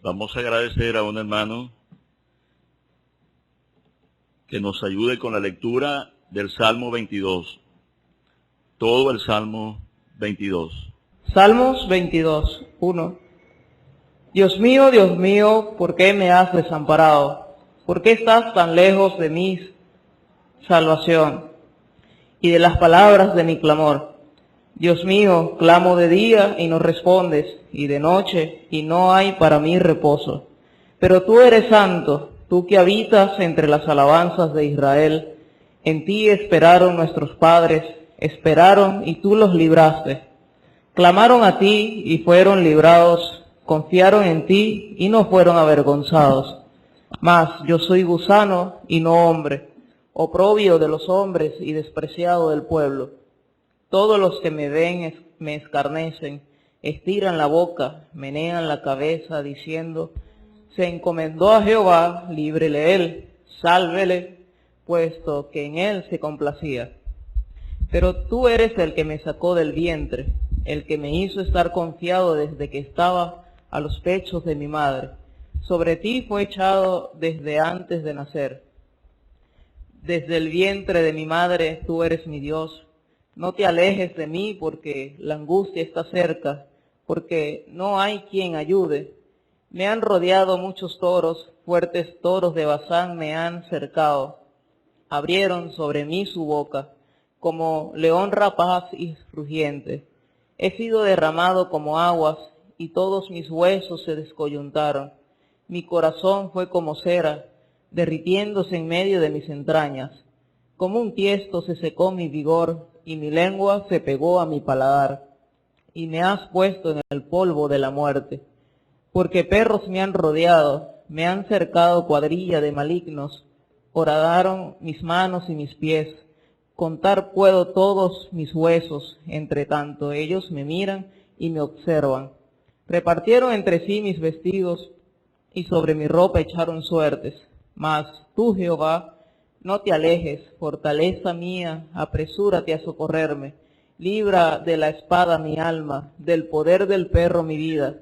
Vamos a agradecer a un hermano que nos ayude con la lectura del Salmo 22. Todo el Salmo 22. Salmos 22, 1. Dios mío, ¿por qué me has desamparado? ¿Por qué estás tan lejos de mi salvación y de las palabras de mi clamor? Dios mío, clamo de día y no respondes, y de noche y no hay para mí reposo. Pero tú eres santo, tú que habitas entre las alabanzas de Israel. En ti esperaron nuestros padres, esperaron y tú los libraste. Clamaron a ti y fueron librados, confiaron en ti y no fueron avergonzados. Mas yo soy gusano y no hombre, oprobio de los hombres y despreciado del pueblo. Todos los que me ven me escarnecen, estiran la boca, menean la cabeza, diciendo: se encomendó a Jehová, líbrele él, sálvele, puesto que en él se complacía. Pero tú eres el que me sacó del vientre, el que me hizo estar confiado desde que estaba a los pechos de mi madre. Sobre ti fue echado desde antes de nacer. Desde el vientre de mi madre tú eres mi Dios. No te alejes de mí, porque la angustia está cerca, porque no hay quien ayude. Me han rodeado muchos toros, fuertes toros de Basán me han cercado. Abrieron sobre mí su boca, como león rapaz y rugiente. He sido derramado como aguas, y todos mis huesos se descoyuntaron. Mi corazón fue como cera, derritiéndose en medio de mis entrañas. Como un tiesto se secó mi vigor, y mi lengua se pegó a mi paladar. Y me has puesto en el polvo de la muerte. Porque perros me han rodeado, me han cercado cuadrilla de malignos. Horadaron mis manos y mis pies. Contar puedo todos mis huesos, entre tanto ellos me miran y me observan. Repartieron entre sí mis vestidos, y sobre mi ropa echaron suertes. Mas tú, Jehová, no te alejes, fortaleza mía, apresúrate a socorrerme. Libra de la espada mi alma, del poder del perro mi vida.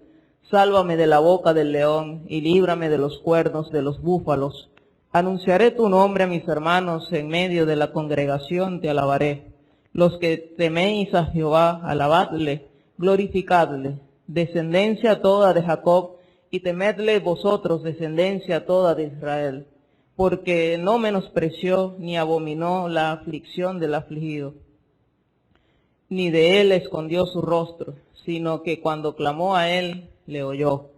Sálvame de la boca del león, y líbrame de los cuernos de los búfalos. Anunciaré tu nombre a mis hermanos, en medio de la congregación te alabaré. Los que teméis a Jehová, alabadle, glorificadle. Descendencia toda de Jacob, y temedle vosotros, descendencia toda de Israel. Porque no menospreció ni abominó la aflicción del afligido, ni de él escondió su rostro, sino que cuando clamó a él, le oyó.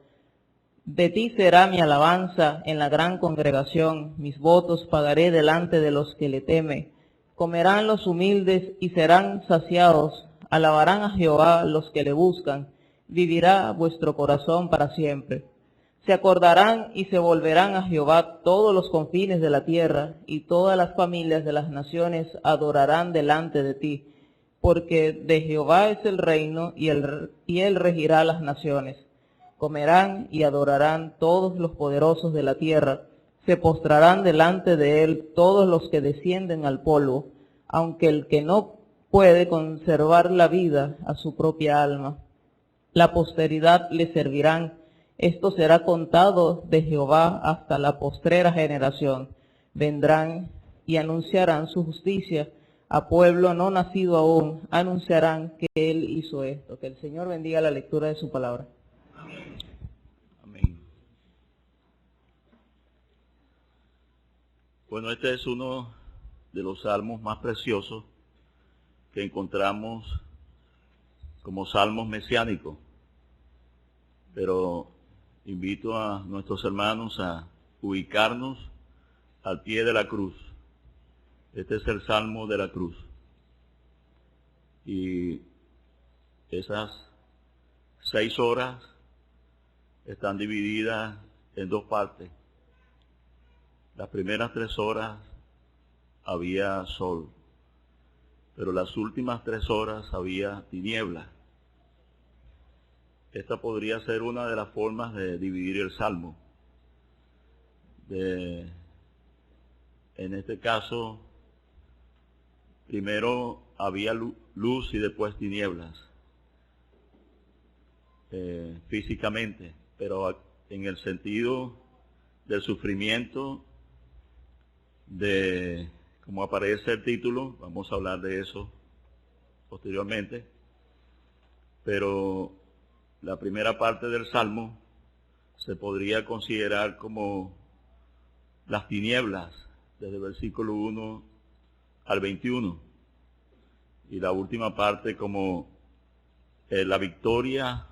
De ti será mi alabanza en la gran congregación, mis votos pagaré delante de los que le temen. Comerán los humildes y serán saciados, alabarán a Jehová los que le buscan, vivirá vuestro corazón para siempre. Se acordarán y se volverán a Jehová todos los confines de la tierra, y todas las familias de las naciones adorarán delante de ti, porque de Jehová es el reino, y él regirá las naciones. Comerán y adorarán todos los poderosos de la tierra, se postrarán delante de él todos los que descienden al polvo, aunque el que no puede conservar la vida a su propia alma. La posteridad le servirán, esto será contado de Jehová hasta la postrera generación. Vendrán y anunciarán su justicia, a pueblo no nacido aún, anunciarán que él hizo esto. Que el Señor bendiga la lectura de su palabra. Amén. Bueno, este es uno de los salmos más preciosos que encontramos como salmos mesiánicos. Pero invito a nuestros hermanos a ubicarnos al pie de la cruz. Este es el Salmo de la cruz. Y esas 6 horas están divididas en 2 partes. Las primeras 3 horas había sol, pero las últimas 3 horas había tinieblas. Esta podría ser una de las formas de dividir el Salmo. En este caso, primero había luz y después tinieblas, físicamente, pero en el sentido del sufrimiento, de como aparece el título, vamos a hablar de eso posteriormente, pero la primera parte del Salmo se podría considerar como las tinieblas, desde el versículo 1 al 21, y la última parte como la victoria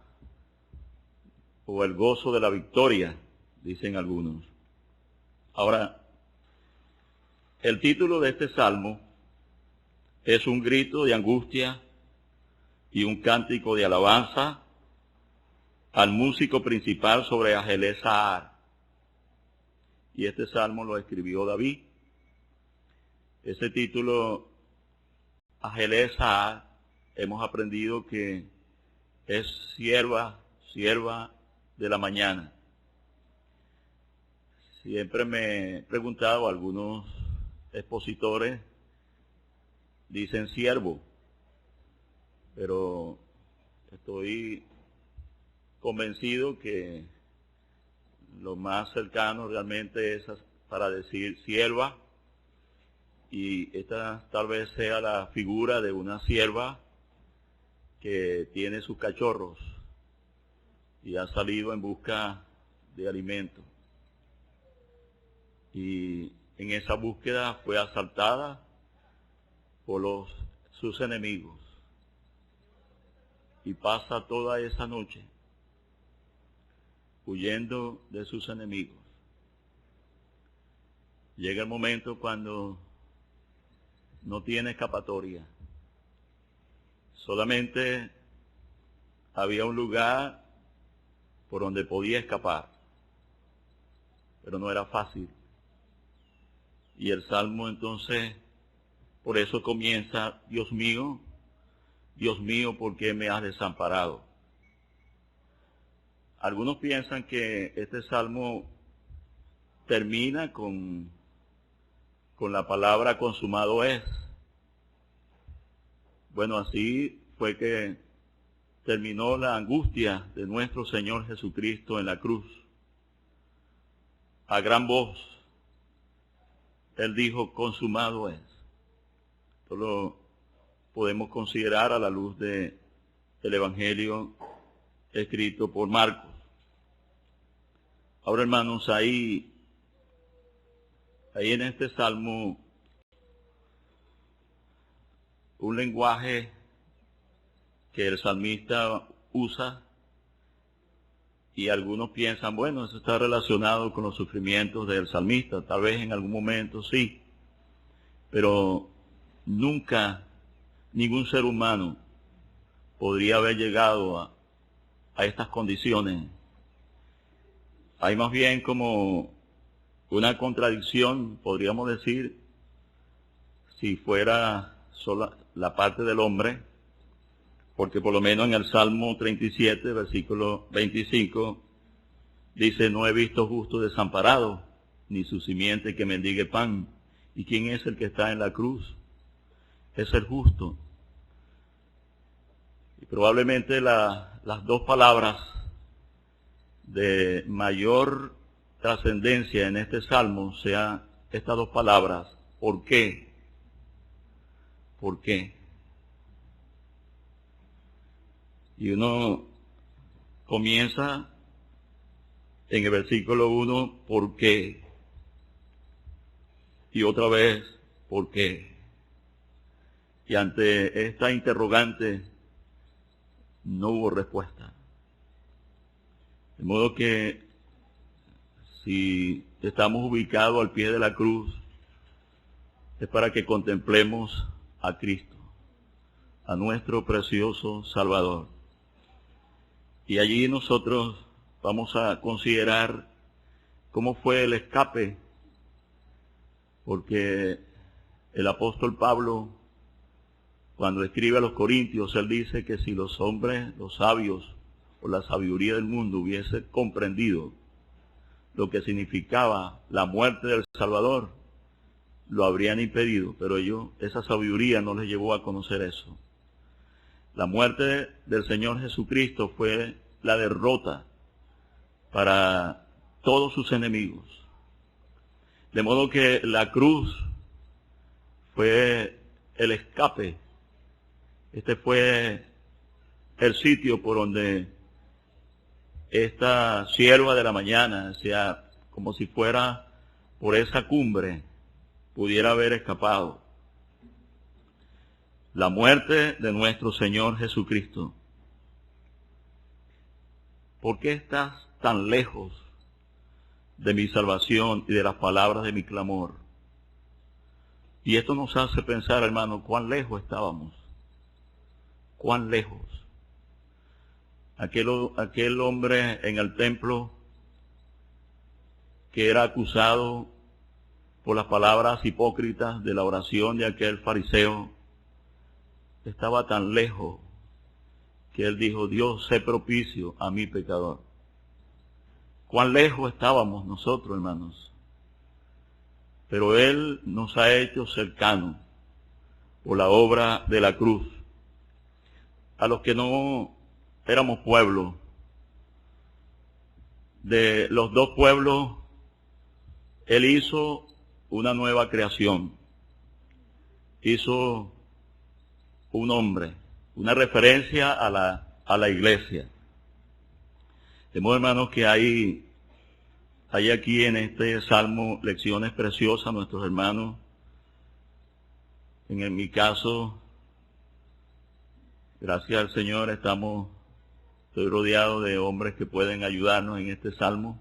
o el gozo de la victoria, dicen algunos. Ahora, el título de este salmo es un grito de angustia y un cántico de alabanza al músico principal sobre Ajelesahar. Y este salmo lo escribió David. Ese título, Ajelesahar, hemos aprendido que es sierva de la mañana. Siempre me he preguntado, algunos expositores dicen siervo, pero estoy convencido que lo más cercano realmente es para decir sierva, y esta tal vez sea la figura de una sierva que tiene sus cachorros y ha salido en busca de alimento. Y en esa búsqueda fue asaltada por sus enemigos. Y pasa toda esa noche huyendo de sus enemigos. Llega el momento cuando no tiene escapatoria. Solamente había un lugar por donde podía escapar, pero no era fácil. Y el Salmo entonces, por eso comienza, Dios mío, ¿por qué me has desamparado? Algunos piensan que este Salmo termina con la palabra consumado es. Bueno, así fue que terminó la angustia de nuestro Señor Jesucristo en la cruz. A gran voz, Él dijo, consumado es. Esto lo podemos considerar a la luz del Evangelio escrito por Marcos. Ahora, hermanos, ahí en este salmo, un lenguaje que el salmista usa, y algunos piensan, bueno, eso está relacionado con los sufrimientos del salmista, tal vez en algún momento sí, pero nunca ningún ser humano podría haber llegado a estas condiciones. Hay más bien como una contradicción, podríamos decir, si fuera sola la parte del hombre, porque por lo menos en el Salmo 37, versículo 25, dice, no he visto justo desamparado, ni su simiente que mendigue pan. ¿Y quién es el que está en la cruz? Es el justo. Y probablemente las dos palabras de mayor trascendencia en este salmo sean estas dos palabras. ¿Por qué? ¿Por qué? Y uno comienza en el versículo 1, ¿por qué? Y otra vez, ¿por qué? Y ante esta interrogante no hubo respuesta. De modo que si estamos ubicados al pie de la cruz, es para que contemplemos a Cristo, a nuestro precioso Salvador. Y allí nosotros vamos a considerar cómo fue el escape, porque el apóstol Pablo, cuando escribe a los Corintios, él dice que si los hombres, los sabios, o la sabiduría del mundo hubiese comprendido lo que significaba la muerte del Salvador, lo habrían impedido, pero esa sabiduría no les llevó a conocer eso. La muerte del Señor Jesucristo fue la derrota para todos sus enemigos. De modo que la cruz fue el escape. Este fue el sitio por donde esta sierva de la mañana, o sea, como si fuera por esa cumbre, pudiera haber escapado. La muerte de nuestro Señor Jesucristo. ¿Por qué estás tan lejos de mi salvación y de las palabras de mi clamor? Y esto nos hace pensar, hermano, cuán lejos estábamos. Cuán lejos. Aquel hombre en el templo que era acusado por las palabras hipócritas de la oración de aquel fariseo, estaba tan lejos que él dijo: Dios, sé propicio a mi pecador. Cuán lejos estábamos nosotros, hermanos. Pero Él nos ha hecho cercanos por la obra de la cruz. A los que no éramos pueblo, de los dos pueblos, Él hizo una nueva creación. Hizo un hombre, una referencia a la iglesia. De modo, hermanos, que hay aquí en este salmo lecciones preciosas a nuestros hermanos. En mi caso, gracias al Señor, estoy rodeado de hombres que pueden ayudarnos en este salmo.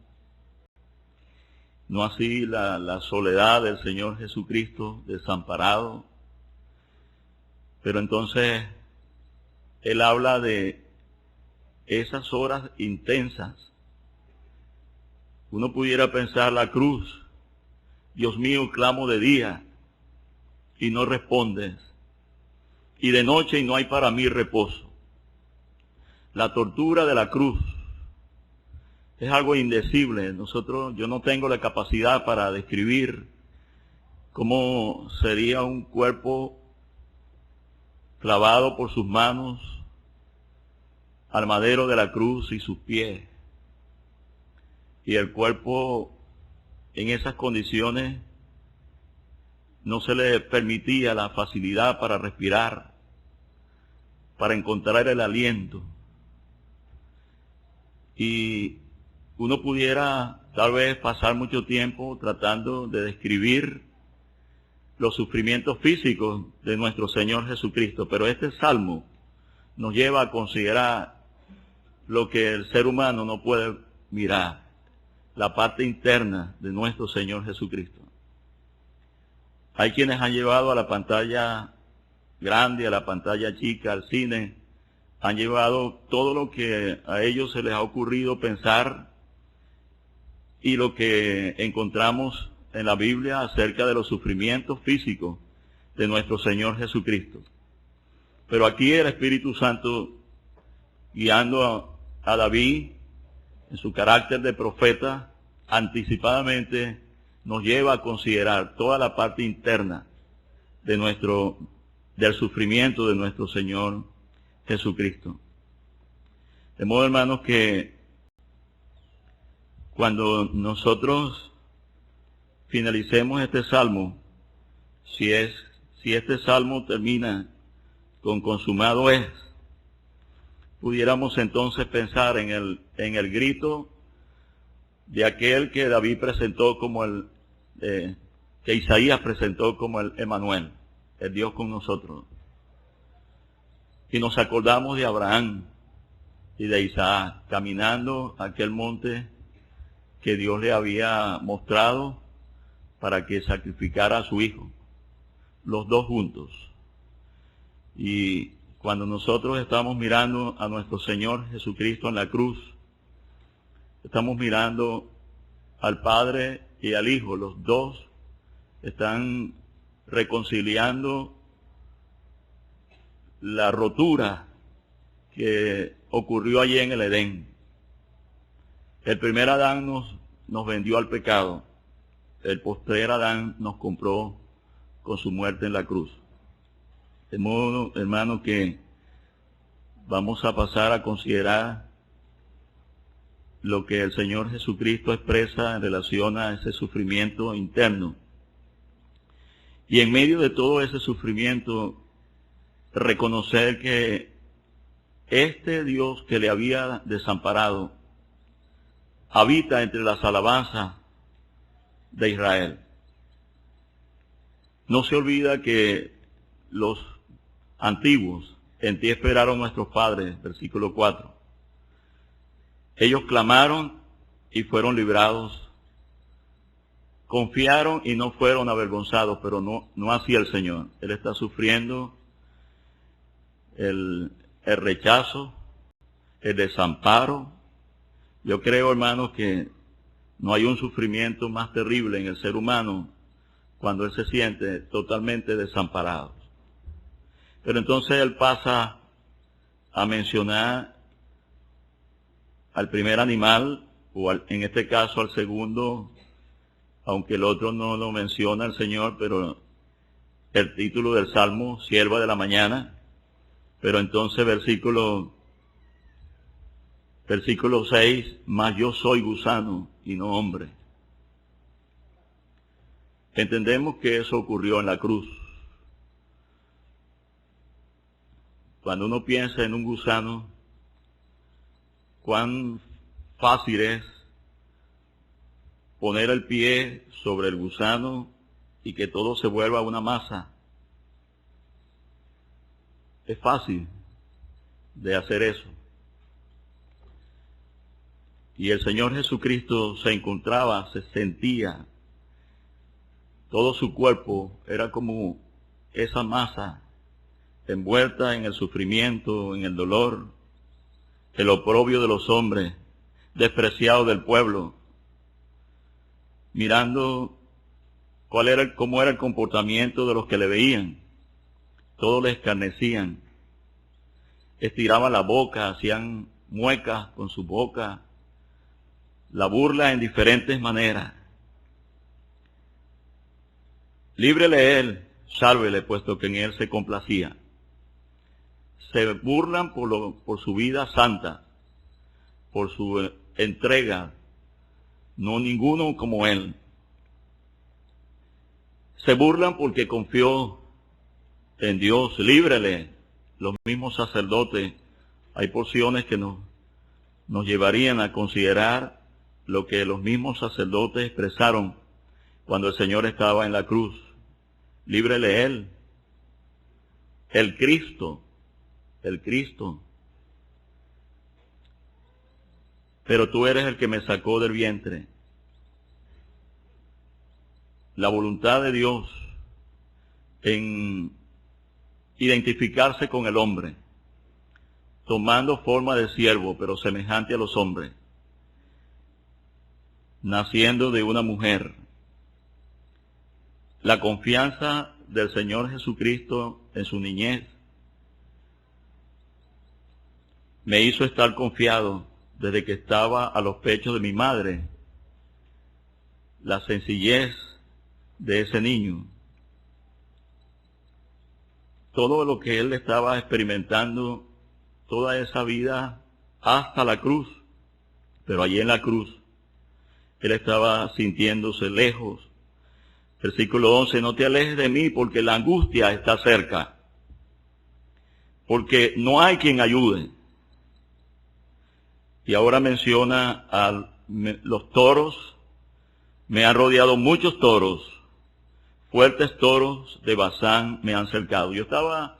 No así la soledad del Señor Jesucristo, desamparado. Pero entonces, Él habla de esas horas intensas. Uno pudiera pensar la cruz: Dios mío, clamo de día y no respondes, y de noche y no hay para mí reposo. La tortura de la cruz es algo indecible. Yo no tengo la capacidad para describir cómo sería un cuerpo clavado por sus manos al madero de la cruz y sus pies, y el cuerpo en esas condiciones no se le permitía la facilidad para respirar, para encontrar el aliento. Y uno pudiera tal vez pasar mucho tiempo tratando de describir los sufrimientos físicos de nuestro Señor Jesucristo, pero este salmo nos lleva a considerar lo que el ser humano no puede mirar, la parte interna de nuestro Señor Jesucristo. Hay quienes han llevado a la pantalla grande, a la pantalla chica, al cine, han llevado todo lo que a ellos se les ha ocurrido pensar y lo que encontramos en la Biblia acerca de los sufrimientos físicos de nuestro Señor Jesucristo. Pero aquí el Espíritu Santo, guiando a David en su carácter de profeta, anticipadamente nos lleva a considerar toda la parte interna del sufrimiento de nuestro Señor Jesucristo. De modo, hermanos, que cuando nosotros finalicemos este salmo, si este salmo termina con consumado es, pudiéramos entonces pensar en el grito de aquel que David presentó como que Isaías presentó como el Emmanuel, el Dios con nosotros. Y nos acordamos de Abraham y de Isaac caminando a aquel monte que Dios le había mostrado para que sacrificara a su hijo, los dos juntos. Y cuando nosotros estamos mirando a nuestro Señor Jesucristo en la cruz, estamos mirando al Padre y al Hijo. Los dos están reconciliando la rotura que ocurrió allí en el Edén. El primer Adán nos vendió al pecado. El postrer Adán nos compró con su muerte en la cruz. De modo, hermano, que vamos a pasar a considerar lo que el Señor Jesucristo expresa en relación a ese sufrimiento interno. Y en medio de todo ese sufrimiento, reconocer que este Dios que le había desamparado habita entre las alabanzas de Israel. No se olvida que los antiguos, en ti esperaron nuestros padres, versículo 4. Ellos clamaron y fueron librados. Confiaron y no fueron avergonzados, pero no así el Señor. Él está sufriendo el rechazo, el desamparo. Yo creo, hermanos, que no hay un sufrimiento más terrible en el ser humano cuando él se siente totalmente desamparado. Pero entonces él pasa a mencionar al primer animal, o en este caso al segundo, aunque el otro no lo menciona el Señor, pero el título del Salmo, sierva de la mañana. Pero entonces versículo 6, mas yo soy gusano y no hombre. Entendemos que eso ocurrió en la cruz. Cuando uno piensa en un gusano, cuán fácil es poner el pie sobre el gusano y que todo se vuelva una masa. Es fácil de hacer eso. Y el Señor Jesucristo se encontraba, se sentía, todo su cuerpo era como esa masa envuelta en el sufrimiento, en el dolor, el oprobio de los hombres, despreciado del pueblo, mirando cómo era el comportamiento de los que le veían. Todos le escarnecían, estiraban la boca, hacían muecas con su boca, la burla en diferentes maneras. Líbrele él, sálvele, puesto que en él se complacía. Se burlan por su vida santa, por su entrega, no ninguno como él. Se burlan porque confió en Dios, líbrele. Los mismos sacerdotes, hay porciones que nos llevarían a considerar lo que los mismos sacerdotes expresaron cuando el Señor estaba en la cruz. Líbrele él, el Cristo. Pero tú eres el que me sacó del vientre. La voluntad de Dios en identificarse con el hombre, tomando forma de siervo, pero semejante a los hombres, naciendo de una mujer. La confianza del Señor Jesucristo en su niñez me hizo estar confiado desde que estaba a los pechos de mi madre. La sencillez de ese niño, todo lo que él estaba experimentando, toda esa vida hasta la cruz, pero allí en la cruz él estaba sintiéndose lejos. Versículo 11, no te alejes de mí porque la angustia está cerca, porque no hay quien ayude. Y ahora menciona a los toros, me han rodeado muchos toros, fuertes toros de Basán me han cercado. Yo estaba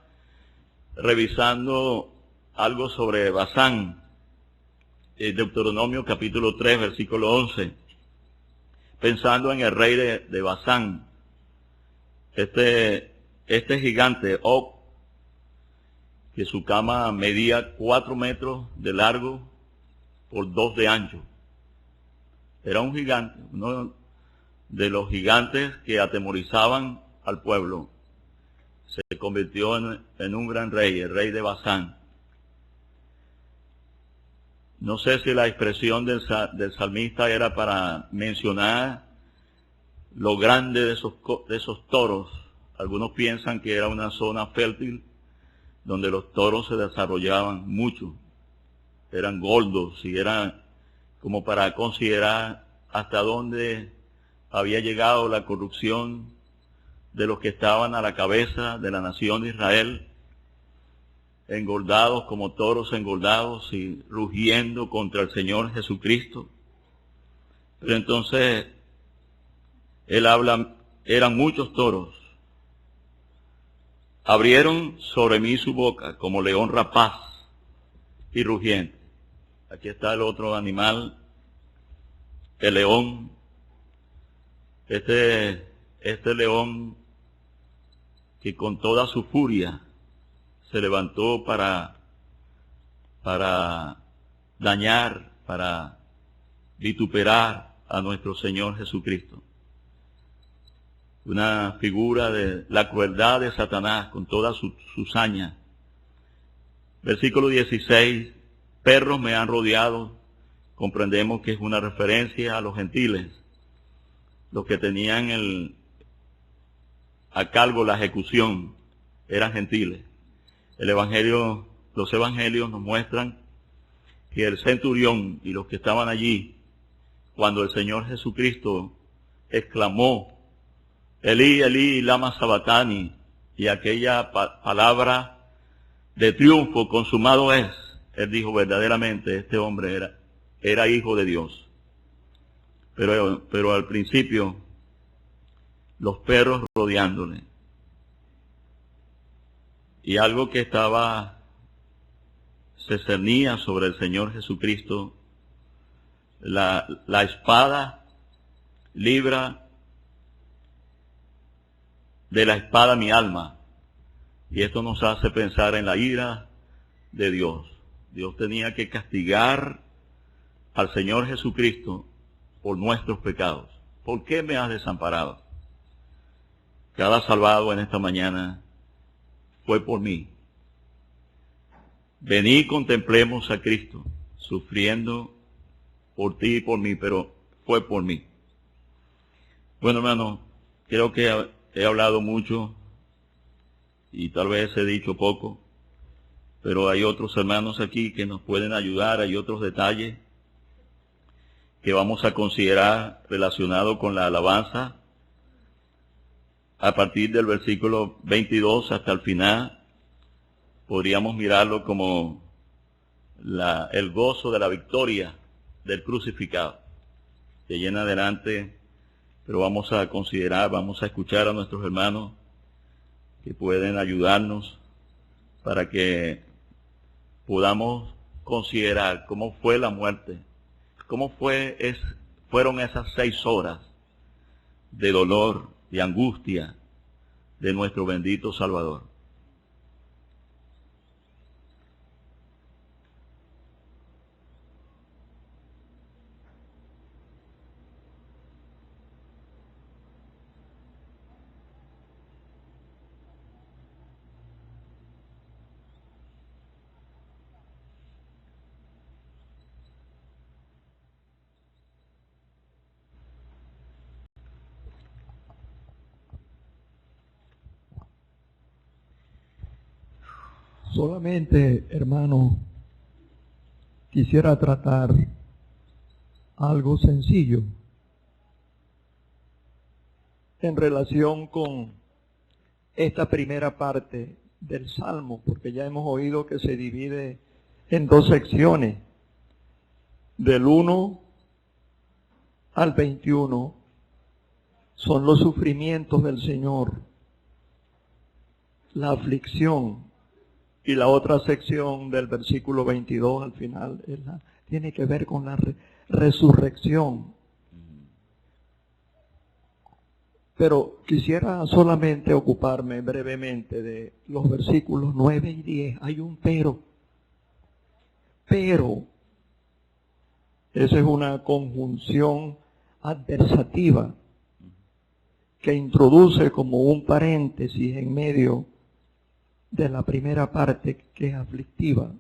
revisando algo sobre Basán, Deuteronomio capítulo 3, versículo 11, pensando en el rey de Basán, este gigante, Og, que su cama medía 4 metros de largo por 2 de ancho. Era un gigante, uno de los gigantes que atemorizaban al pueblo. Se convirtió en un gran rey, el rey de Basán. No sé si la expresión del salmista era para mencionar lo grande de esos toros. Algunos piensan que era una zona fértil donde los toros se desarrollaban mucho. Eran gordos y eran como para considerar hasta dónde había llegado la corrupción de los que estaban a la cabeza de la nación de Israel, engordados como toros engordados y rugiendo contra el Señor Jesucristo. Pero entonces él habla, eran muchos toros. Abrieron sobre mí su boca como león rapaz y rugiente. Aquí está el otro animal, el león. Este león que con toda su furia se levantó para dañar, para vituperar a nuestro Señor Jesucristo. Una figura de la crueldad de Satanás con toda su saña. Versículo 16, perros me han rodeado. Comprendemos que es una referencia a los gentiles, los que tenían a cargo la ejecución, eran gentiles. Los evangelios nos muestran que el centurión y los que estaban allí, cuando el Señor Jesucristo exclamó, Elí, Elí, lama sabatani, y aquella palabra de triunfo, consumado es, él dijo verdaderamente, este hombre era hijo de Dios. Pero al principio, los perros rodeándole. Y algo que se cernía sobre el Señor Jesucristo, la espada libra de la espada mi alma. Y esto nos hace pensar en la ira de Dios. Dios tenía que castigar al Señor Jesucristo por nuestros pecados. ¿Por qué me has desamparado? Cada salvado en esta mañana fue por mí. Vení y contemplemos a Cristo, sufriendo por ti y por mí, pero fue por mí. Bueno, hermano, creo que he hablado mucho y tal vez he dicho poco, pero hay otros hermanos aquí que nos pueden ayudar, hay otros detalles que vamos a considerar relacionados con la alabanza a partir del versículo 22 hasta el final. Podríamos mirarlo como el gozo de la victoria del crucificado. De ahí en adelante, pero vamos a considerar, vamos a escuchar a nuestros hermanos que pueden ayudarnos para que podamos considerar cómo fue la muerte, cómo fueron esas 6 horas de dolor, de angustia de nuestro bendito Salvador. Solamente, hermano, quisiera tratar algo sencillo en relación con esta primera parte del Salmo, porque ya hemos oído que se divide en 2 secciones, del 1 al 21, son los sufrimientos del Señor, la aflicción. Y la otra sección del versículo 22 al final tiene que ver con la resurrección. Pero quisiera solamente ocuparme brevemente de los versículos 9 y 10. Hay un pero. Pero. Esa es una conjunción adversativa que introduce como un paréntesis en medio de la primera parte, que es aflictiva.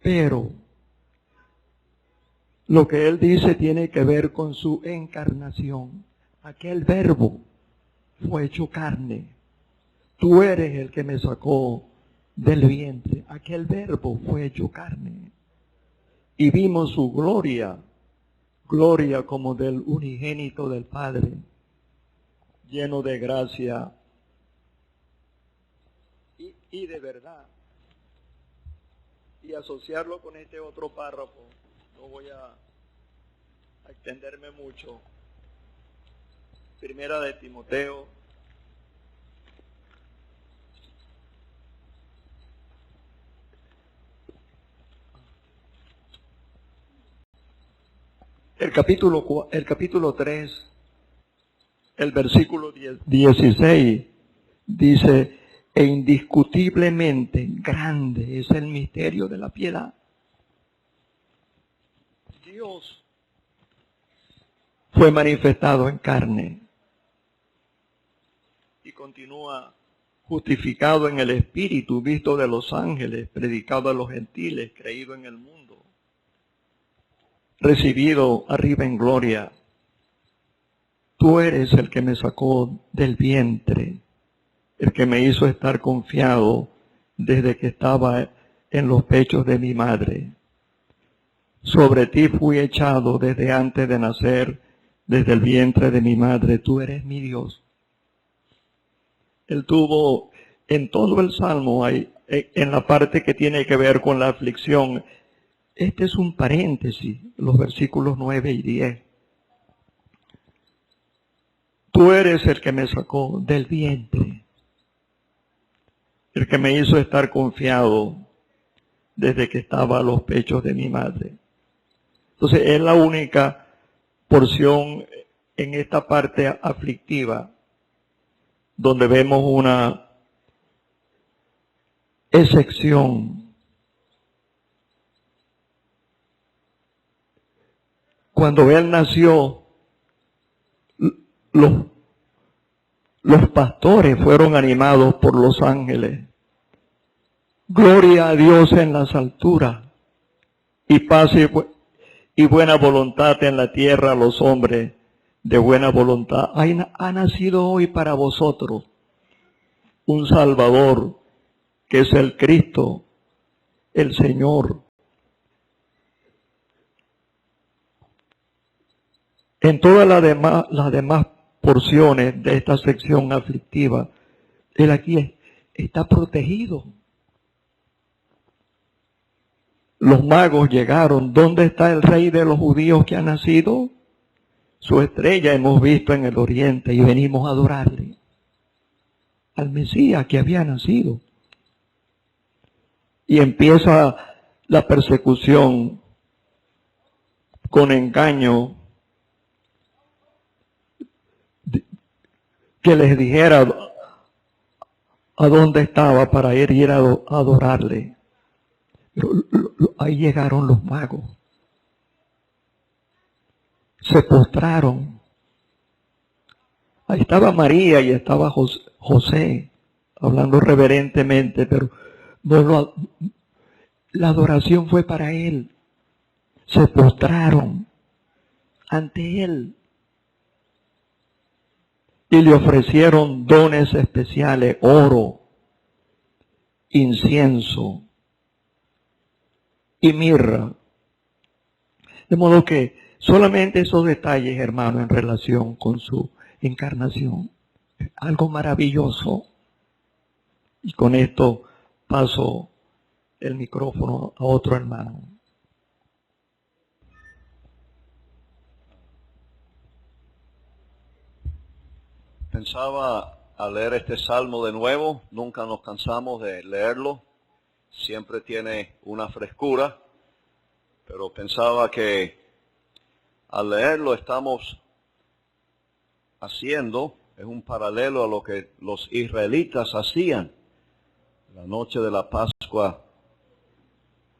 Pero lo que él dice tiene que ver con su encarnación. Aquel verbo fue hecho carne. Tú eres el que me sacó del vientre. Aquel verbo fue hecho carne. y vimos su gloria, gloria como del unigénito del Padre, lleno de gracia y de verdad. Y asociarlo con este otro párrafo, no voy a extenderme mucho. Primera de Timoteo, el capítulo 3, el versículo 16, dice: e indiscutiblemente grande es el misterio de la piedad. Dios fue manifestado en carne y continúa justificado en el Espíritu, visto de los ángeles, predicado a los gentiles, creído en el mundo, recibido arriba en gloria. Tú eres el que me sacó del vientre, el que me hizo estar confiado desde que estaba en los pechos de mi madre. Sobre ti fui echado desde antes de nacer, desde el vientre de mi madre. Tú eres mi Dios. Él tuvo en todo el Salmo, en la parte que tiene que ver con la aflicción, este es un paréntesis, los versículos 9 y 10. Tú eres el que me sacó del vientre, el que me hizo estar confiado desde que estaba a los pechos de mi madre. Entonces es la única porción en esta parte aflictiva donde vemos una excepción. Cuando él nació, los pastores fueron animados por los ángeles. Gloria a Dios en las alturas y paz y buena voluntad en la tierra a los hombres de buena voluntad. Ha nacido hoy para vosotros un Salvador, que es el Cristo, el Señor. En todas las demás porciones de esta sección aflictiva, él aquí está protegido. Los magos llegaron. ¿Dónde está el rey de los judíos que ha nacido? Su estrella hemos visto en el oriente y venimos a adorarle. Al Mesías que había nacido. Y empieza la persecución con engaño, que les dijera a dónde estaba para ir a adorarle. Pero ahí llegaron los magos. Se postraron. Ahí estaba María y estaba José, hablando reverentemente, pero la adoración fue para él. Se postraron ante él y le ofrecieron dones especiales: oro, incienso y mirra. De modo que solamente esos detalles, hermano, en relación con su encarnación, algo maravilloso. Y con esto paso el micrófono a otro hermano. Pensaba al leer este salmo de nuevo, nunca nos cansamos de leerlo, siempre tiene una frescura, pero pensaba que al leerlo estamos haciendo, es un paralelo a lo que los israelitas hacían la noche de la Pascua.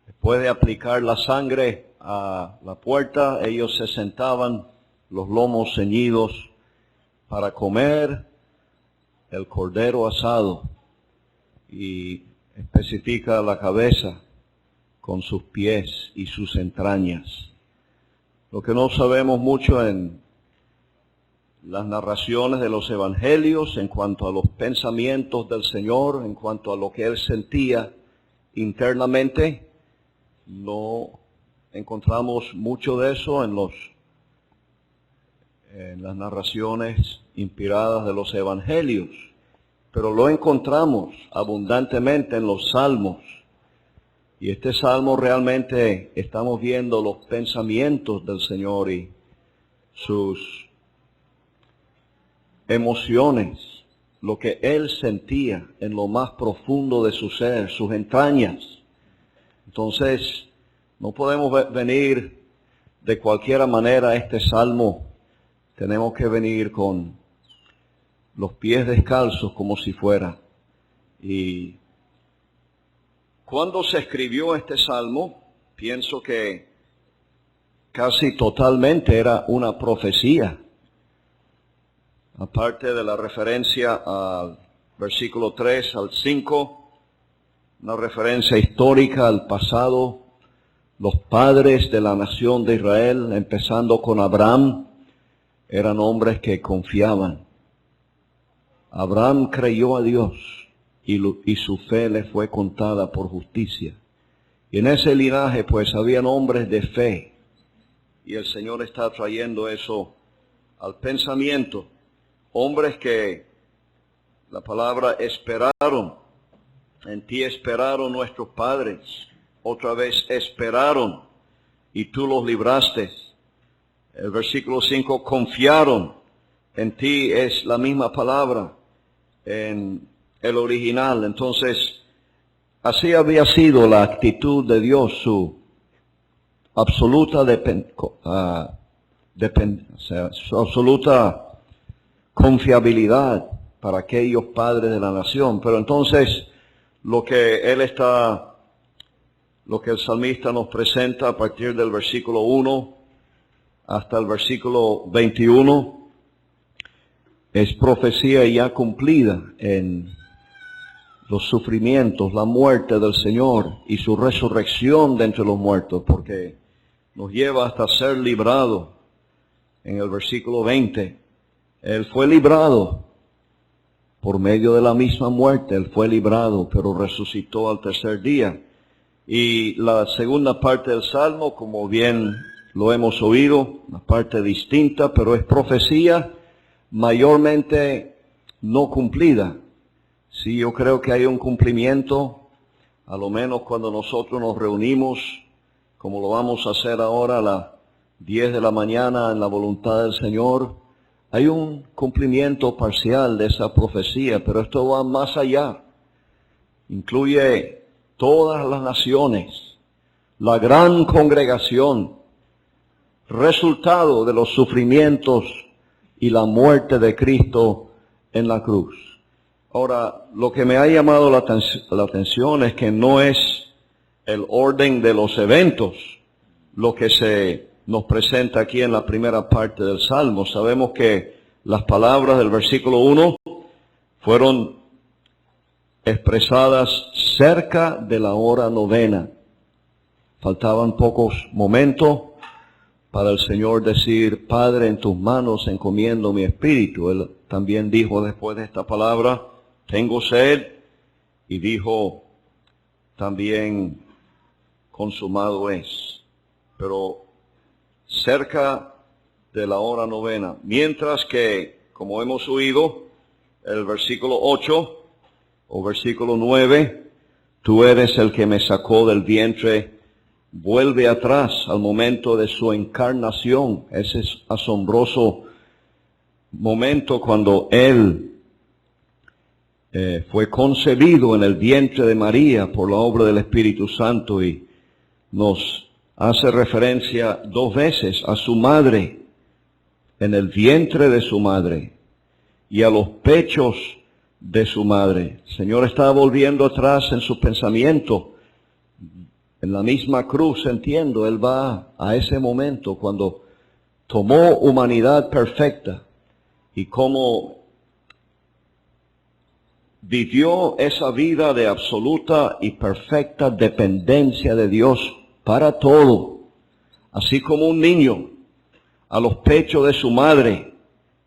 Después de aplicar la sangre a la puerta, ellos se sentaban, los lomos ceñidos, para comer el cordero asado, y especifica la cabeza con sus pies y sus entrañas. Lo que no sabemos mucho en las narraciones de los evangelios en cuanto a los pensamientos del Señor, en cuanto a lo que Él sentía internamente, no encontramos mucho de eso en las narraciones inspiradas de los evangelios, pero lo encontramos abundantemente en los salmos. Y este salmo realmente estamos viendo los pensamientos del Señor y sus emociones, lo que Él sentía en lo más profundo de su ser, sus entrañas. Entonces, no podemos venir de cualquier manera a este salmo. Tenemos que venir con los pies descalzos como si fuera. Y cuando se escribió este salmo, pienso que casi totalmente era una profecía. Aparte de la referencia al versículo 3 al 5, una referencia histórica al pasado, los padres de la nación de Israel, empezando con Abraham, eran hombres que confiaban. Abraham creyó a Dios y su fe le fue contada por justicia. Y en ese linaje pues habían hombres de fe. Y el Señor está trayendo eso al pensamiento. Hombres que, la palabra esperaron, en ti esperaron nuestros padres, otra vez esperaron y tú los libraste. El versículo 5, confiaron, en ti es la misma palabra en el original. Entonces, así había sido la actitud de Dios, su absoluta su absoluta confiabilidad para aquellos padres de la nación. Pero entonces, lo que el salmista nos presenta a partir del versículo 1 hasta el versículo 21, es profecía ya cumplida en los sufrimientos, la muerte del Señor y su resurrección de entre los muertos, porque nos lleva hasta ser librado. En el versículo 20, Él fue librado por medio de la misma muerte, Él fue librado, pero resucitó al tercer día. Y la segunda parte del Salmo, como bien lo hemos oído, una parte distinta, pero es profecía mayormente no cumplida. Sí, yo creo que hay un cumplimiento, a lo menos cuando nosotros nos reunimos, como lo vamos a hacer ahora a las 10 de la mañana en la voluntad del Señor. Hay un cumplimiento parcial de esa profecía, pero esto va más allá. Incluye todas las naciones, la gran congregación, resultado de los sufrimientos y la muerte de Cristo en la cruz. Ahora, lo que me ha llamado la atención es que no es el orden de los eventos lo que se nos presenta aquí en la primera parte del Salmo. Sabemos que las palabras del versículo 1 fueron expresadas cerca de la hora novena. Faltaban pocos momentos para el Señor decir, Padre, en tus manos encomiendo mi espíritu. Él también dijo después de esta palabra, tengo sed, y dijo también, consumado es. Pero cerca de la hora novena. Mientras que, como hemos oído, el versículo 8 o versículo 9, tú eres el que me sacó del vientre, vuelve atrás al momento de su encarnación, ese asombroso momento cuando Él fue concebido en el vientre de María por la obra del Espíritu Santo, y nos hace referencia 2 veces a su madre, en el vientre de su madre, y a los pechos de su madre. El Señor está volviendo atrás en su pensamiento. En la misma cruz, entiendo, Él va a ese momento cuando tomó humanidad perfecta y cómo vivió esa vida de absoluta y perfecta dependencia de Dios para todo, así como un niño a los pechos de su madre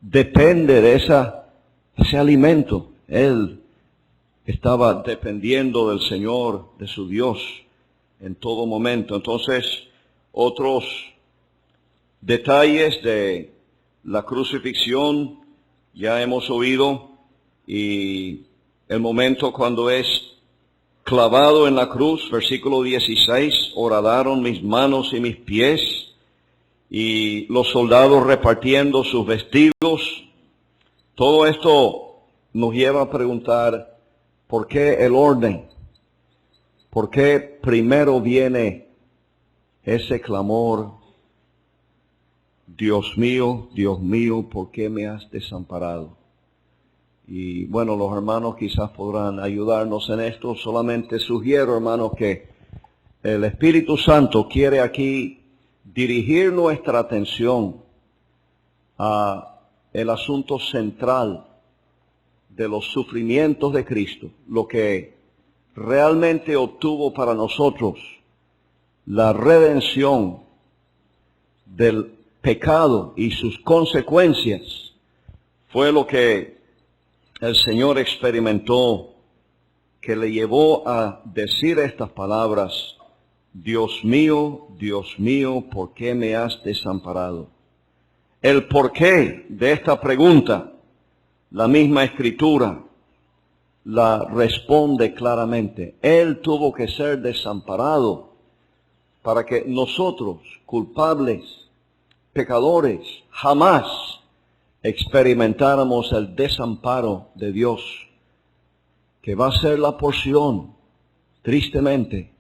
depende de ese alimento. Él estaba dependiendo del Señor, de su Dios, en todo momento. Entonces, otros detalles de la crucifixión ya hemos oído, y el momento cuando es clavado en la cruz, versículo 16, horadaron mis manos y mis pies, y los soldados repartiendo sus vestidos. Todo esto nos lleva a preguntar, ¿por qué el orden? ¿Por qué primero viene ese clamor? Dios mío, ¿por qué me has desamparado? Y bueno, los hermanos quizás podrán ayudarnos en esto. Solamente sugiero, hermanos, que el Espíritu Santo quiere aquí dirigir nuestra atención a el asunto central de los sufrimientos de Cristo, lo que realmente obtuvo para nosotros la redención del pecado y sus consecuencias, fue lo que el Señor experimentó, que le llevó a decir estas palabras: Dios mío, ¿por qué me has desamparado? El porqué de esta pregunta, la misma Escritura la responde claramente. Él tuvo que ser desamparado para que nosotros, culpables, pecadores, jamás experimentáramos el desamparo de Dios, que va a ser la porción, tristemente,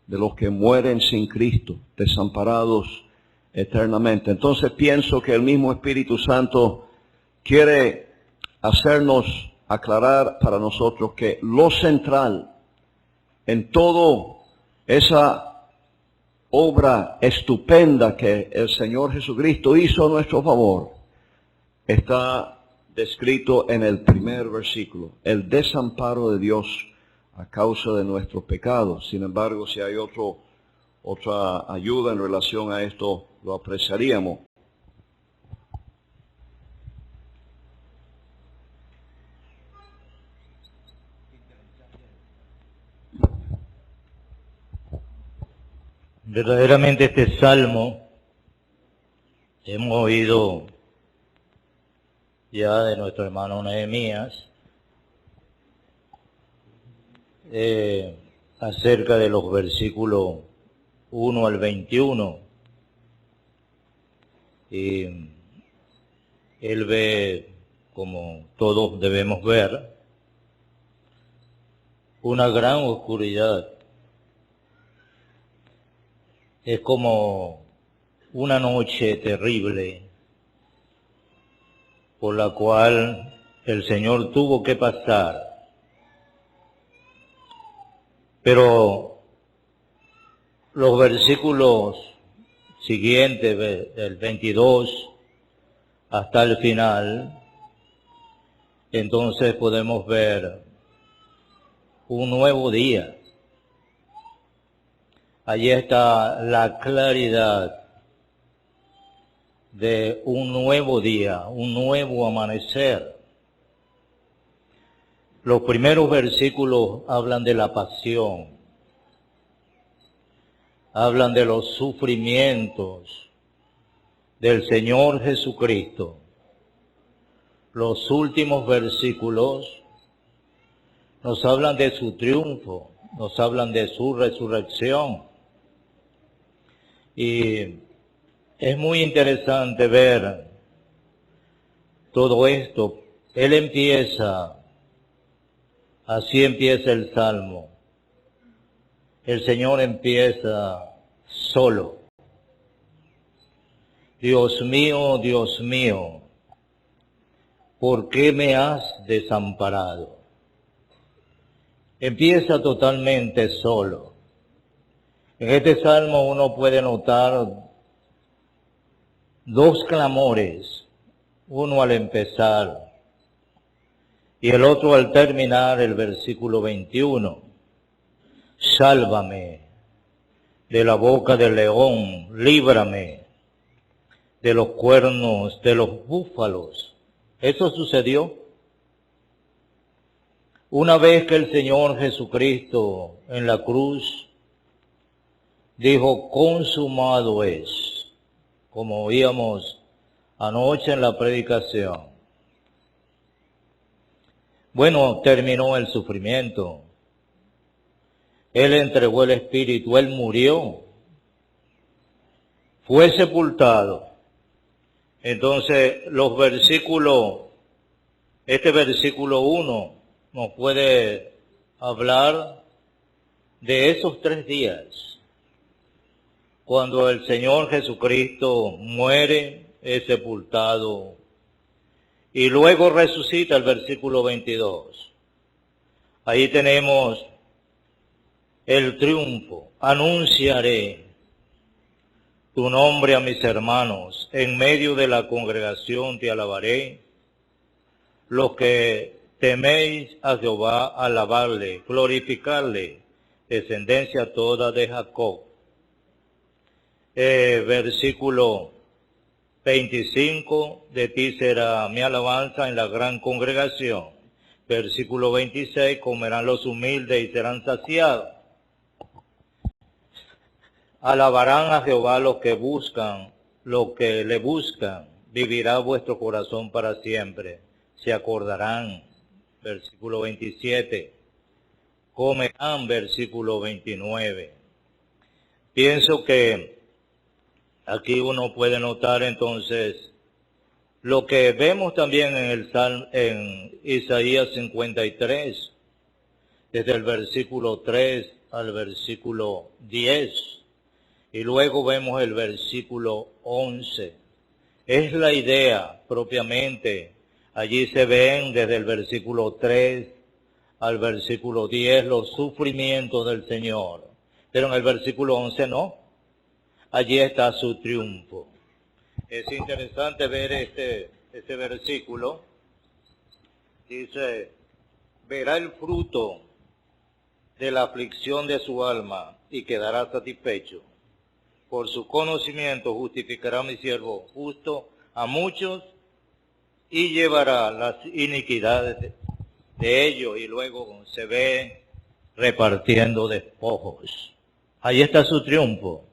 de los que mueren sin Cristo, desamparados eternamente. Entonces pienso que el mismo Espíritu Santo quiere hacernos aclarar para nosotros que lo central en todo esa obra estupenda que el Señor Jesucristo hizo a nuestro favor, está descrito en el primer versículo, el desamparo de Dios a causa de nuestros pecados. Sin embargo, si hay otra ayuda en relación a esto, lo apreciaríamos. Verdaderamente este salmo hemos oído ya de nuestro hermano Nehemías acerca de los versículos 1 al 21, y él ve, como todos debemos ver, una gran oscuridad. Es como una noche terrible por la cual el Señor tuvo que pasar. Pero los versículos siguientes, del 22 hasta el final, entonces podemos ver un nuevo día. Allí está la claridad de un nuevo día, un nuevo amanecer. Los primeros versículos hablan de la pasión, hablan de los sufrimientos del Señor Jesucristo. Los últimos versículos nos hablan de su triunfo, nos hablan de su resurrección. Y es muy interesante ver todo esto. Él empieza, así empieza el Salmo. El Señor empieza solo. Dios mío, ¿por qué me has desamparado? Empieza totalmente solo. En este salmo uno puede notar dos clamores, uno al empezar y el otro al terminar el versículo 21. Sálvame de la boca del león, líbrame de los cuernos de los búfalos. Eso sucedió una vez que el Señor Jesucristo en la cruz dijo, consumado es, como oíamos anoche en la predicación. Bueno, terminó el sufrimiento. Él entregó el Espíritu, Él murió, fue sepultado. Entonces, este versículo 1 nos puede hablar de esos 3 días, cuando el Señor Jesucristo muere, es sepultado, y luego resucita, el versículo 22. Ahí tenemos el triunfo. Anunciaré tu nombre a mis hermanos, en medio de la congregación te alabaré. Los que teméis a Jehová, alabarle, glorificarle, descendencia toda de Jacob. Versículo 25, de ti será mi alabanza en la gran congregación. Versículo 26, comerán los humildes y serán saciados. Alabarán a Jehová los que le buscan, vivirá vuestro corazón para siempre. Se acordarán, versículo 27, comerán, versículo 29. Pienso que aquí uno puede notar entonces lo que vemos también en Isaías 53, desde el versículo 3 al versículo 10, y luego vemos el versículo 11. Es la idea propiamente. Allí se ven desde el versículo 3 al versículo 10 los sufrimientos del Señor. Pero en el versículo 11 no. Allí está su triunfo. Es interesante ver este versículo. Dice, verá el fruto de la aflicción de su alma y quedará satisfecho. Por su conocimiento justificará mi siervo justo a muchos y llevará las iniquidades de ellos. Y luego se ve repartiendo despojos. Ahí está su triunfo.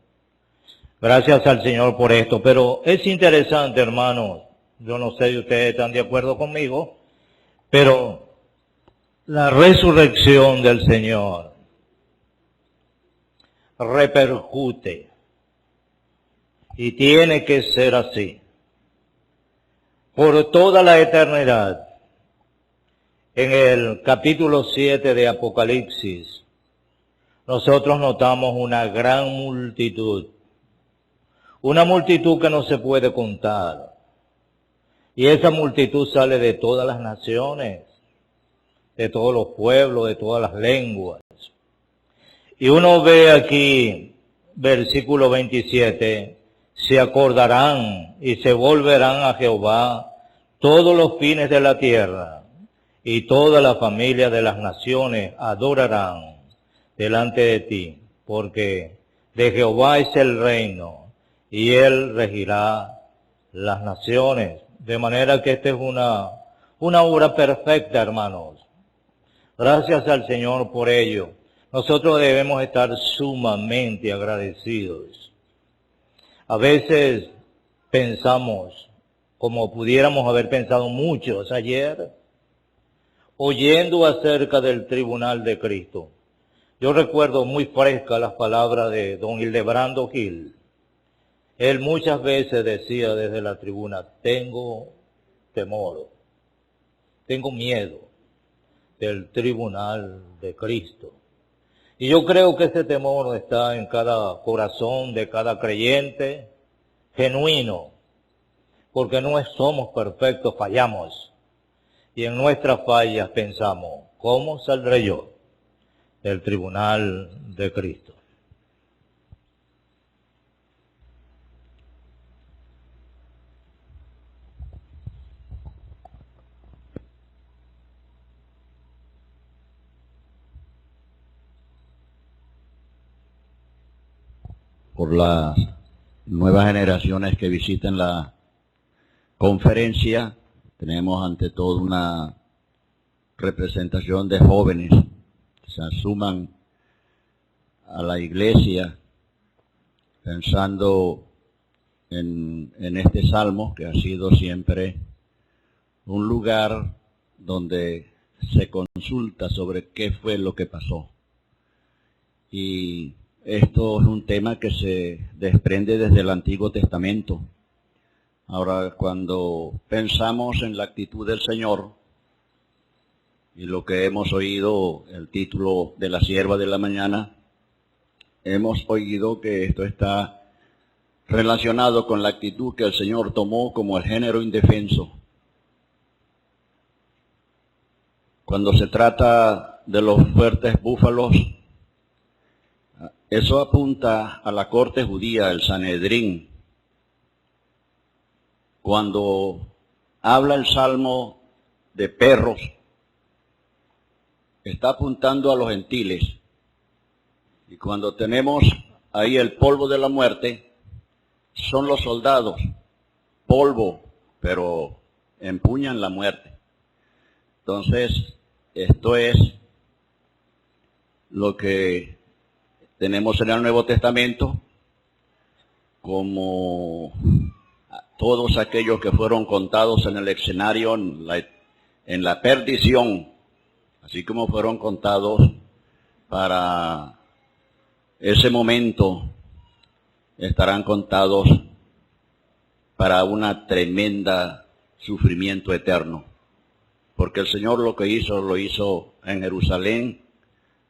Gracias al Señor por esto. Pero es interesante, hermanos, yo no sé si ustedes están de acuerdo conmigo, pero la resurrección del Señor repercute, y tiene que ser así, por toda la eternidad. En el capítulo 7 de Apocalipsis, nosotros notamos una gran multitud, una multitud que no se puede contar. Y esa multitud sale de todas las naciones, de todos los pueblos, de todas las lenguas. Y uno ve aquí, versículo 27, se acordarán y se volverán a Jehová todos los fines de la tierra, y toda la familia de las naciones adorarán delante de ti, porque de Jehová es el reino, y él regirá las naciones. De manera que esta es una obra perfecta, hermanos. Gracias al Señor por ello. Nosotros debemos estar sumamente agradecidos. A veces pensamos, como pudiéramos haber pensado muchos ayer, oyendo acerca del tribunal de Cristo. Yo recuerdo muy fresca las palabras de don Hildebrando Gil. Él muchas veces decía desde la tribuna, tengo temor, tengo miedo del tribunal de Cristo. Y yo creo que ese temor está en cada corazón de cada creyente genuino, porque no somos perfectos, fallamos. Y en nuestras fallas pensamos, ¿cómo saldré yo del tribunal de Cristo? Por las nuevas generaciones que visiten la conferencia, tenemos ante todo una representación de jóvenes que se suman a la iglesia pensando en este salmo, que ha sido siempre un lugar donde se consulta sobre qué fue lo que pasó. Y esto es un tema que se desprende desde el Antiguo Testamento. Ahora, cuando pensamos en la actitud del Señor, y lo que hemos oído, el título de la sierva de la mañana, hemos oído que esto está relacionado con la actitud que el Señor tomó como el género indefenso. Cuando se trata de los fuertes búfalos, eso apunta a la corte judía, el Sanedrín. Cuando habla el Salmo de perros, está apuntando a los gentiles. Y cuando tenemos ahí el polvo de la muerte, son los soldados, polvo, pero empuñan la muerte. Entonces, esto es lo que tenemos en el Nuevo Testamento, como todos aquellos que fueron contados en el escenario, en la perdición, así como fueron contados para ese momento, estarán contados para una tremenda sufrimiento eterno. Porque el Señor lo hizo en Jerusalén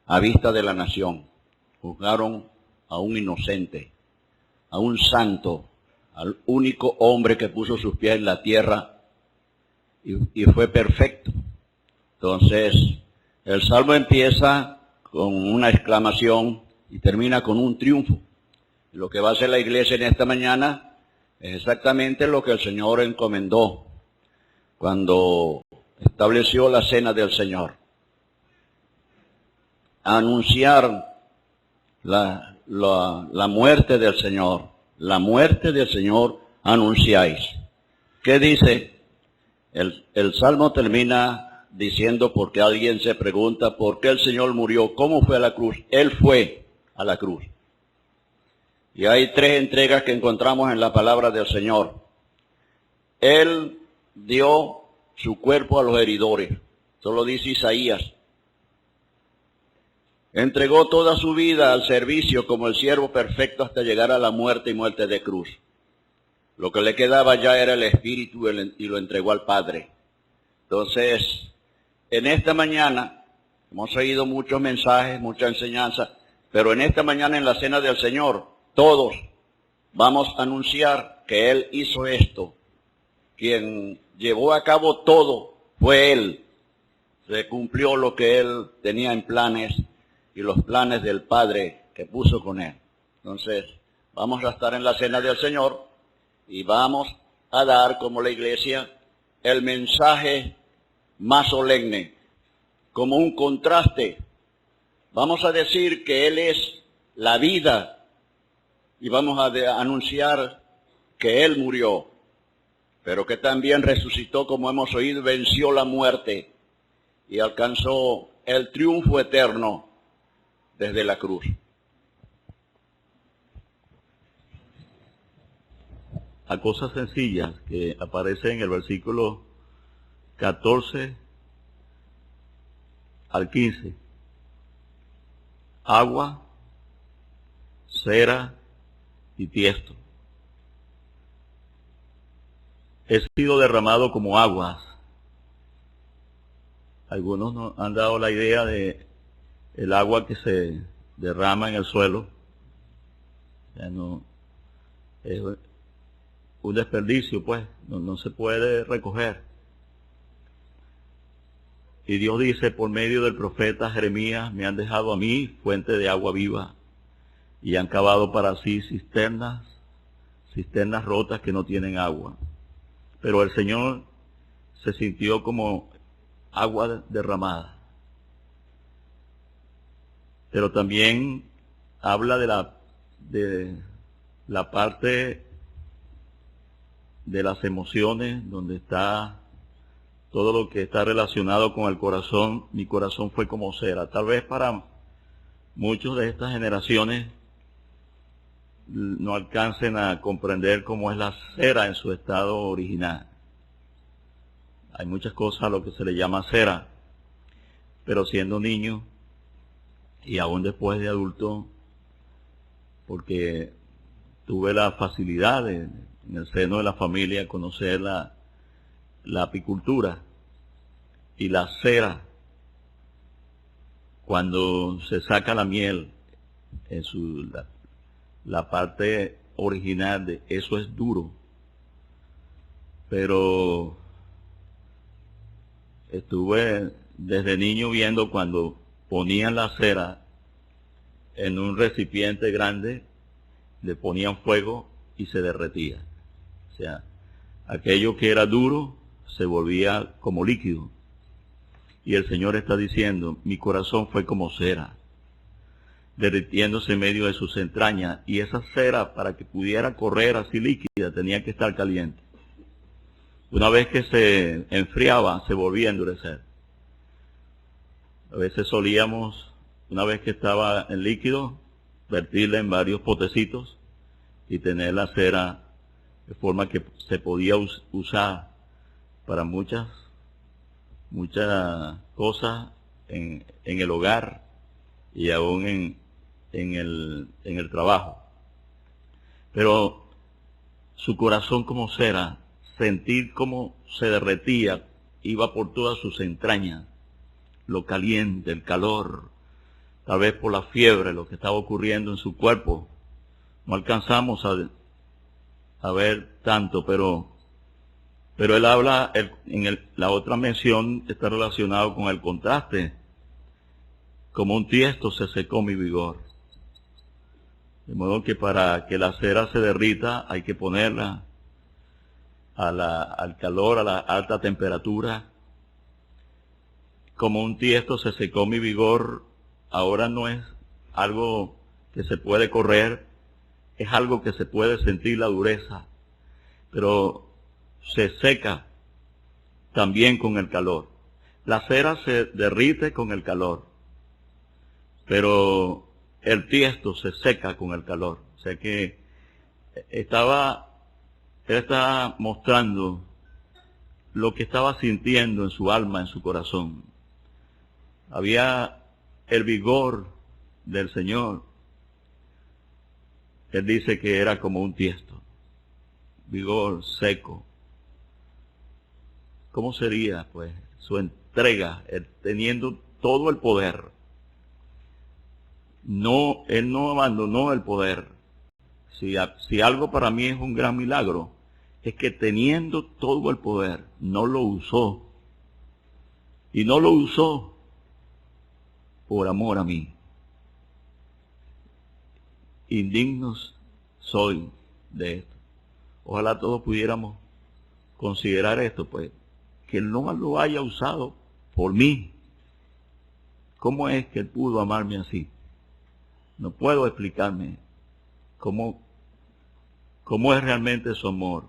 a vista de la nación. Juzgaron a un inocente, a un santo, al único hombre que puso sus pies en la tierra y fue perfecto. Entonces, el Salmo empieza con una exclamación y termina con un triunfo. Lo que va a hacer la iglesia en esta mañana es exactamente lo que el Señor encomendó cuando estableció la cena del Señor. Anunciar la muerte del Señor. La muerte del Señor anunciáis. ¿Qué dice? El Salmo termina diciendo, porque alguien se pregunta, ¿por qué el Señor murió? ¿Cómo fue a la cruz? Él fue a la cruz. Y hay tres entregas que encontramos en la palabra del Señor. Él dio su cuerpo a los heridores. Eso lo dice Isaías. Entregó toda su vida al servicio como el siervo perfecto hasta llegar a la muerte y muerte de cruz. Lo que le quedaba ya era el espíritu y lo entregó al Padre. Entonces, en esta mañana, hemos oído muchos mensajes, mucha enseñanza, pero en esta mañana en la cena del Señor, todos vamos a anunciar que Él hizo esto. Quien llevó a cabo todo fue Él. Se cumplió lo que Él tenía en planes y los planes del Padre que puso con Él. Entonces, vamos a estar en la cena del Señor y vamos a dar, como la iglesia, el mensaje más solemne, como un contraste. Vamos a decir que Él es la vida y vamos a anunciar que Él murió, pero que también resucitó, como hemos oído, venció la muerte y alcanzó el triunfo eterno desde la cruz. A cosas sencillas que aparecen en el versículo 14 al 15. Agua, cera y tiesto. He sido derramado como aguas. Algunos nos han dado la idea de el agua que se derrama en el suelo. Ya no es un desperdicio, pues, no se puede recoger. Y Dios dice por medio del profeta Jeremías, me han dejado a mí fuente de agua viva y han cavado para sí cisternas rotas que no tienen agua. Pero el Señor se sintió como agua derramada. Pero también habla de la parte de las emociones, donde está todo lo que está relacionado con el corazón. Mi corazón fue como cera. Tal vez para muchos de estas generaciones no alcancen a comprender cómo es la cera en su estado original. Hay muchas cosas a lo que se le llama cera, pero siendo niño y aún después de adulto, porque tuve la facilidad de, en el seno de la familia, conocer la apicultura y la cera. Cuando se saca la miel, en la parte original de eso es duro, pero estuve desde niño viendo cuando ponían la cera en un recipiente grande, le ponían fuego y se derretía. O sea, aquello que era duro se volvía como líquido. Y el Señor está diciendo, mi corazón fue como cera, derritiéndose en medio de sus entrañas, y esa cera, para que pudiera correr así líquida, tenía que estar caliente. Una vez que se enfriaba, se volvía a endurecer. A veces solíamos, una vez que estaba en líquido, vertirla en varios potecitos y tener la cera de forma que se podía usar para muchas cosas en el hogar y aún en el trabajo. Pero su corazón como cera, sentir cómo se derretía, iba por todas sus entrañas, lo caliente, el calor, tal vez por la fiebre, lo que estaba ocurriendo en su cuerpo. No alcanzamos a ver tanto, pero él habla, la otra mención está relacionado con el contraste. Como un tiesto se secó mi vigor. De modo que para que la cera se derrita hay que ponerla al calor, a la alta temperatura. Como un tiesto se secó mi vigor, ahora no es algo que se puede correr, es algo que se puede sentir la dureza, pero se seca también con el calor. La cera se derrite con el calor, pero el tiesto se seca con el calor. O sea que él estaba mostrando lo que estaba sintiendo en su alma, en su corazón. Había el vigor del Señor. Él dice que era como un tiesto, vigor seco. ¿Cómo sería, pues, su entrega, teniendo todo el poder? No, él no abandonó el poder. Si algo para mí es un gran milagro, es que teniendo todo el poder, no lo usó. Y no lo usó por amor a mí. Indignos soy de esto. Ojalá todos pudiéramos considerar esto, pues, que él no lo haya usado por mí. ¿Cómo es que él pudo amarme así? No puedo explicarme cómo es realmente su amor.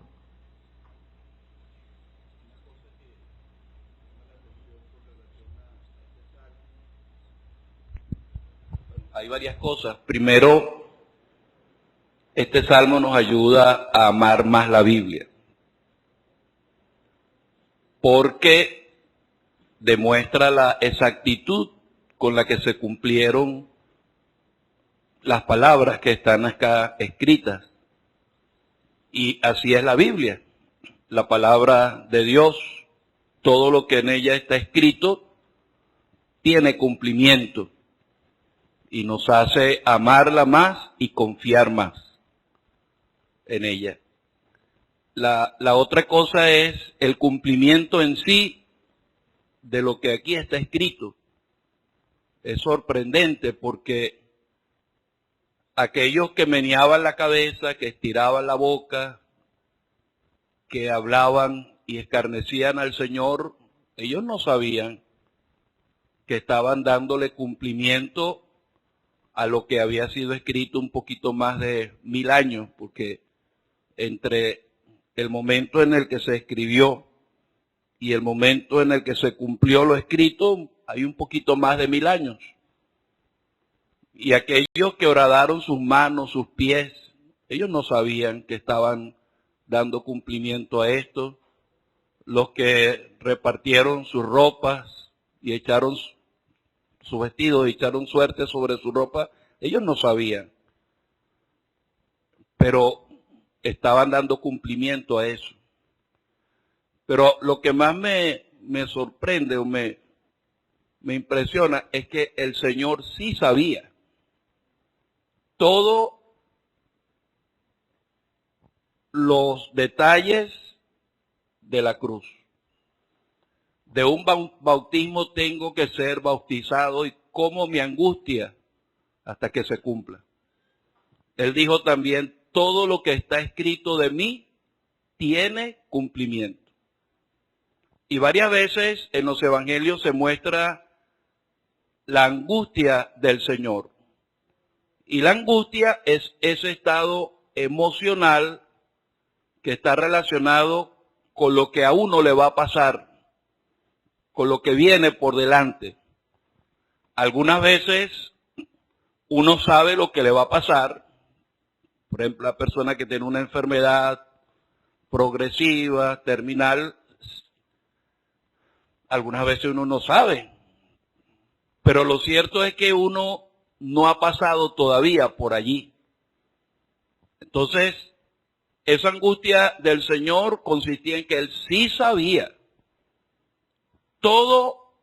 Hay varias cosas. Primero, este salmo nos ayuda a amar más la Biblia, porque demuestra la exactitud con la que se cumplieron las palabras que están acá escritas. Y así es la Biblia, la palabra de Dios, todo lo que en ella está escrito tiene cumplimiento y nos hace amarla más y confiar más en ella. La otra cosa es el cumplimiento en sí de lo que aquí está escrito. Es sorprendente porque aquellos que meneaban la cabeza, que estiraban la boca, que hablaban y escarnecían al Señor, ellos no sabían que estaban dándole cumplimiento a lo que había sido escrito un poquito más de 1000 años, porque entre el momento en el que se escribió y el momento en el que se cumplió lo escrito, hay un poquito más de 1000 años. Y aquellos que horadaron sus manos, sus pies, Ellos no sabían que estaban dando cumplimiento a esto. Los que repartieron sus ropas y echaron su vestido y echaron suerte sobre su ropa, ellos no sabían. Pero estaban dando cumplimiento a eso. Pero lo que más me sorprende o me impresiona es que el Señor sí sabía todos los detalles de la cruz. De un bautismo tengo que ser bautizado y cómo me angustia hasta que se cumpla. Él dijo también, todo lo que está escrito de mí tiene cumplimiento. Y varias veces en los evangelios se muestra la angustia del Señor. Y la angustia es ese estado emocional que está relacionado con lo que a uno le va a pasar, con lo que viene por delante. Algunas veces uno sabe lo que le va a pasar. Por ejemplo, la persona que tiene una enfermedad progresiva, terminal, algunas veces uno no sabe. Pero lo cierto es que uno no ha pasado todavía por allí. Entonces, esa angustia del Señor consistía en que Él sí sabía todo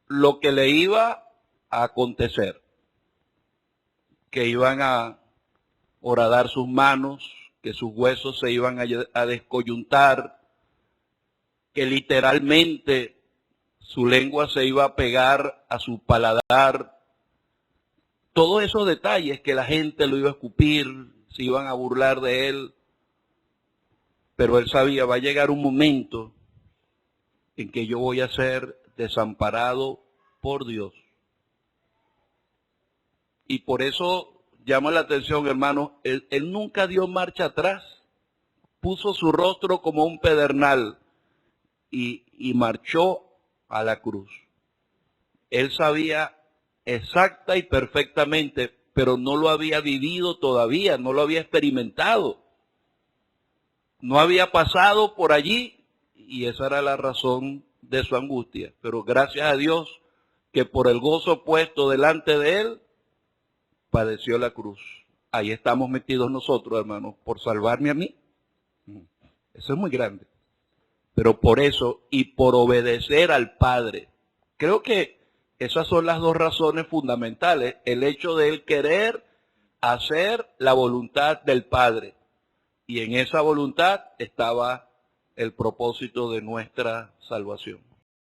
lo que le iba a acontecer. Que iban a horadar sus manos, que sus huesos se iban a descoyuntar, que literalmente su lengua se iba a pegar a su paladar. Todos esos detalles, que la gente lo iba a escupir, se iban a burlar de él. Pero él sabía, va a llegar un momento en que yo voy a ser desamparado por Dios. Y por eso llama la atención, hermano, él nunca dio marcha atrás. Puso su rostro como un pedernal y marchó a la cruz. Él sabía exacta y perfectamente, pero no lo había vivido todavía, no lo había experimentado. No había pasado por allí y esa era la razón de su angustia. Pero gracias a Dios que por el gozo puesto delante de él, padeció la cruz. Ahí estamos metidos nosotros, hermanos, por salvarme a mí. Eso es muy grande. Pero por eso y por obedecer al Padre. Creo que esas son las dos razones fundamentales. El hecho de él querer hacer la voluntad del Padre. Y en esa voluntad estaba el propósito de nuestra salvación.